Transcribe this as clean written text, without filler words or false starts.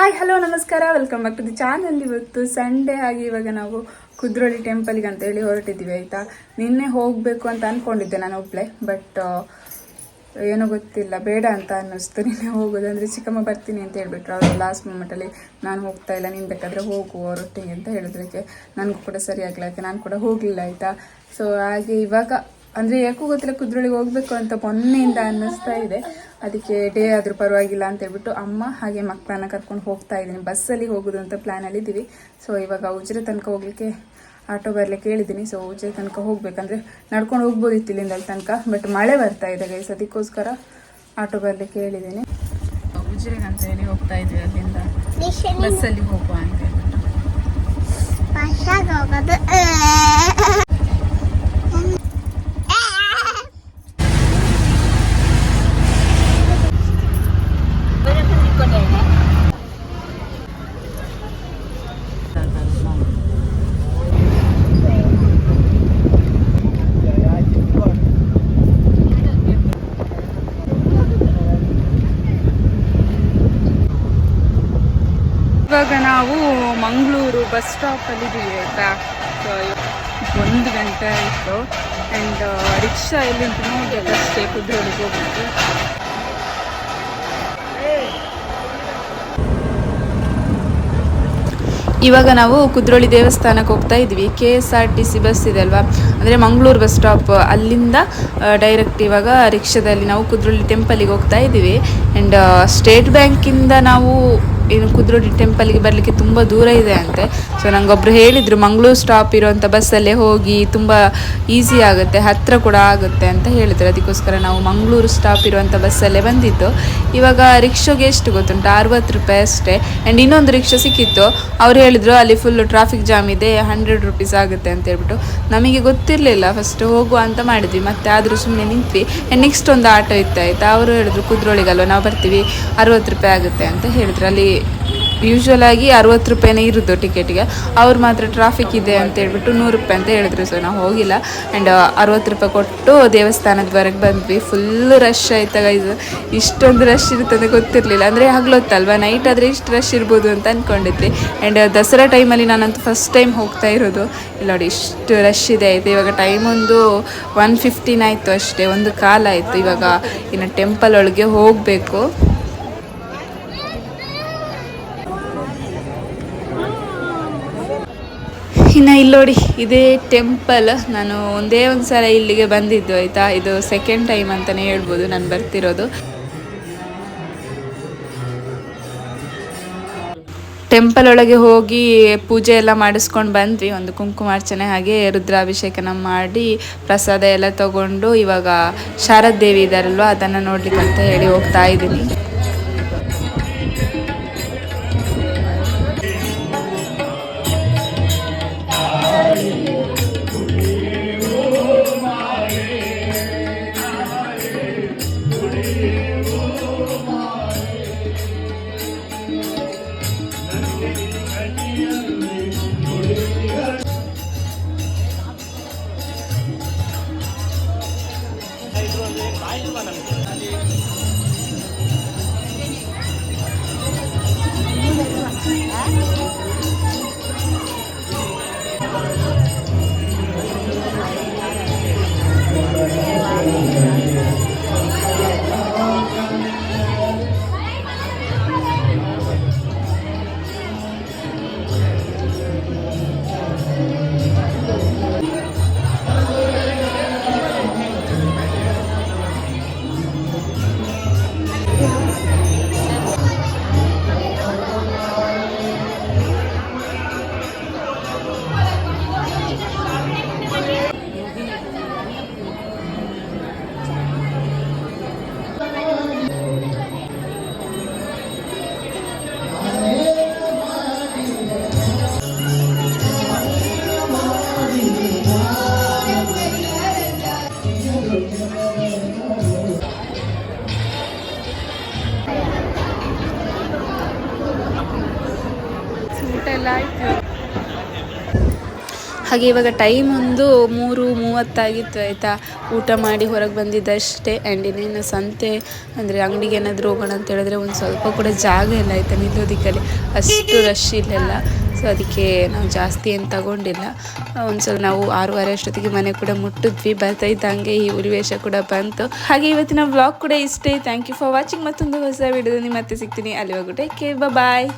Hi hello ನಮಸ್ಕಾರ, welcome back to the channel. ಇವತ್ತು Sunday ಆಗಿ ಇವಾಗ ನಾವು ಕುದ್ರೋಳಿ ಟೆಂಪಲ್ಗೆ ಅಂತೇಳಿ ಹೊರಟಿದ್ದೀವಿ ಆಯಿತಾ. ನಿನ್ನೆ ಹೋಗಬೇಕು ಅಂತ ಅಂದ್ಕೊಂಡಿದ್ದೆ ನಾನು ಒಬ್ಬಳೆ, ಬಟ್ ಏನೋ ಗೊತ್ತಿಲ್ಲ, ಬೇಡ ಅಂತ ಅನ್ನಿಸ್ತು ನಿನ್ನೆ ಹೋಗೋದು. ಅಂದರೆ ಚಿಕ್ಕಮ್ಮ ಬರ್ತೀನಿ ಅಂತ ಹೇಳಿಬಿಟ್ರು ಅವರು ಲಾಸ್ಟ್ ಮೂಮೆಂಟಲ್ಲಿ. ನಾನು ಹೋಗ್ತಾ ಇಲ್ಲ, ನೀನು ಬೇಕಾದರೆ ಹೋಗು ಅವರೊಟ್ಟಿಗೆ ಅಂತ ಹೇಳಿದ್ರಕ್ಕೆ ನನಗೂ ಕೂಡ ಸರಿ ಆಗಲ್ಲ, ಯಾಕೆ ನಾನು ಕೂಡ ಹೋಗಲಿಲ್ಲ ಆಯಿತಾ. ಸೊ ಹಾಗೆ ಇವಾಗ ಅಂದರೆ ಯಾಕೂ ಗೊತ್ತಿಲ್ಲ, ಕುದ್ರೋಳಿಗೆ ಹೋಗಬೇಕು ಅಂತ ಮೊನ್ನೆಯಿಂದ ಅನ್ನಿಸ್ತಾ ಇದೆ. ಅದಕ್ಕೆ ಡೇ ಆದರೂ ಪರವಾಗಿಲ್ಲ ಅಂತ ಹೇಳ್ಬಿಟ್ಟು ಅಮ್ಮ ಹಾಗೆ ಮಕ್ಕಳನ್ನ ಕರ್ಕೊಂಡು ಹೋಗ್ತಾ ಇದ್ದೀನಿ. ಬಸ್ಸಲ್ಲಿ ಹೋಗೋದು ಅಂತ ಪ್ಲ್ಯಾನಲ್ಲಿ ಇದ್ದೀವಿ. ಸೊ ಇವಾಗ ಉಜಿರೆ ತನಕ ಹೋಗಲಿಕ್ಕೆ ಆಟೋ ಬರಲಿಕ್ಕೆ ಹೇಳಿದ್ದೀನಿ. ಸೊ ಉಜಿರೆ ತನಕ ಹೋಗ್ಬೇಕಂದ್ರೆ ನಡ್ಕೊಂಡು ಹೋಗ್ಬೋದಿತ್ತು ಇಲ್ಲಿಂದ ಅಲ್ಲಿ ತನಕ, ಬಟ್ ಮಳೆ ಬರ್ತಾ ಇದೆ ಗೈಸ್, ಅದಕ್ಕೋಸ್ಕರ ಆಟೋ ಬರಲಿಕ್ಕೆ ಹೇಳಿದ್ದೀನಿ. ಉಜಿರೆಗೆ ಅಂತ ಹೇಳಿ ಹೋಗ್ತಾ ಇದ್ವಿ, ಅಲ್ಲಿಂದ ಬಸ್ಸಲ್ಲಿ ಹೋಗುವ ಅಂತ ಹೇಳ್ಬಿಟ್ಟು. ಇವಾಗ ನಾವು ಮಂಗಳೂರು ಬಸ್ ಸ್ಟಾಪಲ್ಲಿ ಇದ್ದೀವಿ ಆಯಿತಾ. 1 ಗಂಟೆ ಆಯಿತು. ಆ್ಯಂಡ್ ರಿಕ್ಷಾ ಎಲ್ಲಿಂದ ನೋಡಬೇಕಷ್ಟೇ ಕುದ್ರೋಳಿಗೆ ಹೋಗ್ಬೇಕು. ಇವಾಗ ನಾವು ಕುದ್ರೋಳಿ ದೇವಸ್ಥಾನಕ್ಕೆ ಹೋಗ್ತಾ ಇದ್ವಿ. KSRTC ಬಸ್ ಇದೆ ಅಲ್ವಾ, ಅಂದರೆ ಮಂಗಳೂರು ಬಸ್ ಸ್ಟಾಪ್, ಅಲ್ಲಿಂದ ಡೈರೆಕ್ಟ್ ಇವಾಗ ರಿಕ್ಷಾದಲ್ಲಿ ನಾವು ಕುದ್ರೋಳಿ ಟೆಂಪಲಿಗೆ ಹೋಗ್ತಾ ಇದ್ದೀವಿ. ಆ್ಯಂಡ್ ಸ್ಟೇಟ್ ಬ್ಯಾಂಕಿಂದ ನಾವು ಏನು ಕುದ್ರೋಳಿ ಟೆಂಪಲ್ಗೆ ಬರಲಿಕ್ಕೆ ತುಂಬ ದೂರ ಇದೆ ಅಂತೆ. ಸೊ ನಂಗೊಬ್ರು ಹೇಳಿದರು ಮಂಗಳೂರು ಸ್ಟಾಪ್ ಇರೋವಂಥ ಬಸ್ಸಲ್ಲೇ ಹೋಗಿ, ತುಂಬ ಈಸಿ ಆಗುತ್ತೆ, ಹತ್ತಿರ ಕೂಡ ಆಗುತ್ತೆ ಅಂತ ಹೇಳಿದ್ರು. ಅದಕ್ಕೋಸ್ಕರ ನಾವು ಮಂಗಳೂರು ಸ್ಟಾಪ್ ಇರುವಂಥ ಬಸ್ಸಲ್ಲೇ ಬಂದಿದ್ದು. ಇವಾಗ ರಿಕ್ಷಾಗೆ ಎಷ್ಟು ಗೊತ್ತುಂಟು, 60 ರೂಪಾಯಿ ಅಷ್ಟೇ. ಆ್ಯಂಡ್ ಇನ್ನೊಂದು ರಿಕ್ಷಾ ಸಿಕ್ಕಿತ್ತು, ಅವ್ರು ಹೇಳಿದ್ರು ಅಲ್ಲಿ ಫುಲ್ಲು ಟ್ರಾಫಿಕ್ ಜಾಮ್ ಇದೆ, 100 ರೂಪೀಸ್ ಆಗುತ್ತೆ ಅಂತ ಹೇಳ್ಬಿಟ್ಟು. ನಮಗೆ ಗೊತ್ತಿರಲಿಲ್ಲ, ಫಸ್ಟ್ ಹೋಗುವ ಅಂತ ಮಾಡಿದ್ವಿ, ಮತ್ತು ಆದರೂ ಸುಮ್ಮನೆ ನಿಂತ್ವಿ. ಆ್ಯಂಡ್ ನೆಕ್ಸ್ಟ್ ಒಂದು ಆಟೋ ಇತ್ತು ಆಯಿತಾ. ಅವರು ಹೇಳಿದ್ರು ಕುದ್ರೋಳಿಗಲ್ವ ನಾವು ಬರ್ತೀವಿ, 60 ರೂಪಾಯಿ ಆಗುತ್ತೆ ಅಂತ ಹೇಳಿದ್ರು. ಅಲ್ಲಿ ಯೂಶ್ವಲ್ ಆಗಿ 60 ರೂಪಾಯಿನೇ ಇರೋದು ಟಿಕೆಟಿಗೆ, ಅವ್ರು ಮಾತ್ರ ಟ್ರಾಫಿಕ್ ಇದೆ ಅಂತ ಹೇಳ್ಬಿಟ್ಟು 100 ರೂಪಾಯಿ ಅಂತ ಹೇಳಿದ್ರು. ಸೊ ನಾವು ಹೋಗಿಲ್ಲ. ಆ್ಯಂಡ್ 60 ರೂಪಾಯಿ ಕೊಟ್ಟು ದೇವಸ್ಥಾನದವರೆಗೆ ಬಂದ್ವಿ. ಫುಲ್ಲು ರಶ್ ಆಯ್ತಾಗ. ಇದು ಇಷ್ಟೊಂದು ರಶ್ ಇರುತ್ತದೆ ಗೊತ್ತಿರಲಿಲ್ಲ, ಅಂದರೆ ಹಗ್ಲೊತ್ತಲ್ವ, ನೈಟ್ ಆದರೆ ಇಷ್ಟು ರಶ್ ಇರ್ಬೋದು ಅಂತ ಅಂದ್ಕೊಂಡಿದ್ವಿ. ಆ್ಯಂಡ್ ದಸರಾ ಟೈಮಲ್ಲಿ ನಾನಂತೂ ಫಸ್ಟ್ ಟೈಮ್ ಹೋಗ್ತಾ ಇರೋದು. ಇಲ್ಲ ನೋಡಿ ಇಷ್ಟು ರಶ್ ಇದೆ ಆಯಿತು. ಇವಾಗ ಟೈಮ್ ಒಂದು 1:15 ಆಯಿತು ಅಷ್ಟೇ, 1:15 ಆಯಿತು. ಇವಾಗ ಇನ್ನು ಟೆಂಪಲ್ ಒಳಗೆ ಹೋಗಬೇಕು. ಇನ್ನು ಇಲ್ಲಿ ನೋಡಿ, ಇದೇ ಟೆಂಪಲ್. ನಾನು ಒಂದೇ ಒಂದು ಸಲ ಇಲ್ಲಿಗೆ ಬಂದಿದ್ದು ಆಯಿತಾ. ಇದು ಸೆಕೆಂಡ್ ಟೈಮ್ ಅಂತಲೇ ಹೇಳ್ಬೋದು ನಾನು ಬರ್ತಿರೋದು. ಟೆಂಪಲ್ ಒಳಗೆ ಹೋಗಿ ಪೂಜೆ ಎಲ್ಲ ಮಾಡಿಸ್ಕೊಂಡು ಬಂದ್ವಿ. ಒಂದು ಕುಂಕುಮಾರ್ಚನೆ ಹಾಗೆ ರುದ್ರಾಭಿಷೇಕನ ಮಾಡಿ ಪ್ರಸಾದ ಎಲ್ಲ ತಗೊಂಡು ಇವಾಗ ಶಾರದಾ ದೇವಿ ಇದ್ದಾರಲ್ವ, ಅದನ್ನು ನೋಡ್ಲಿಕ್ಕೆ ಅಂತ ಹೇಳಿ ಹೋಗ್ತಾ ಇದ್ದೀನಿ. ಹಾಗೆ ಇವಾಗ ಟೈಮ್ ಒಂದು 3:30 ಆಯಿತಾ. ಊಟ ಮಾಡಿ ಹೊರಗೆ ಬಂದಿದ್ದಷ್ಟೇ. ಆ್ಯಂಡ್ ಇನ್ನೇನು ಸಂತೆ ಅಂದರೆ ಅಂಗಡಿಗೆ ಏನಾದರೂ ಹೋಗೋಣ ಅಂತ ಹೇಳಿದ್ರೆ ಒಂದು ಸ್ವಲ್ಪ ಕೂಡ ಜಾಗ ಇಲ್ಲ ಆಯಿತಾ ನಿಲ್ಲೋದಕ್ಕಲ್ಲಿ, ಅಷ್ಟು ರಶ್ ಇಲ್ಲೆಲ್ಲ. ಸೊ ಅದಕ್ಕೆ ನಾವು ಜಾಸ್ತಿ ಏನು ತಗೊಂಡಿಲ್ಲ. ಒಂದ್ಸಲ ನಾವು 6:30 ಅಷ್ಟೊತ್ತಿಗೆ ಮನೆ ಕೂಡ ಮುಟ್ಟಿದ್ವಿ. ಬರ್ತಾ ಇದ್ದಂಗೆ ಈ ಹುಲಿವೇಷ ಕೂಡ ಬಂತು. ಹಾಗೆ ಇವತ್ತಿನ ವ್ಲಾಗ್ ಕೂಡ ಇಷ್ಟೇ. Thank you for watching. ಮತ್ತೊಂದು ಹೊಸ ವಿಡಿಯೋದಲ್ಲಿ ಮತ್ತೆ ಸಿಗ್ತೀನಿ. ಅಲ್ಲಿವರೆಗೂ ಟೇಕ್ ಕೇರ್, ಬಾಯ್.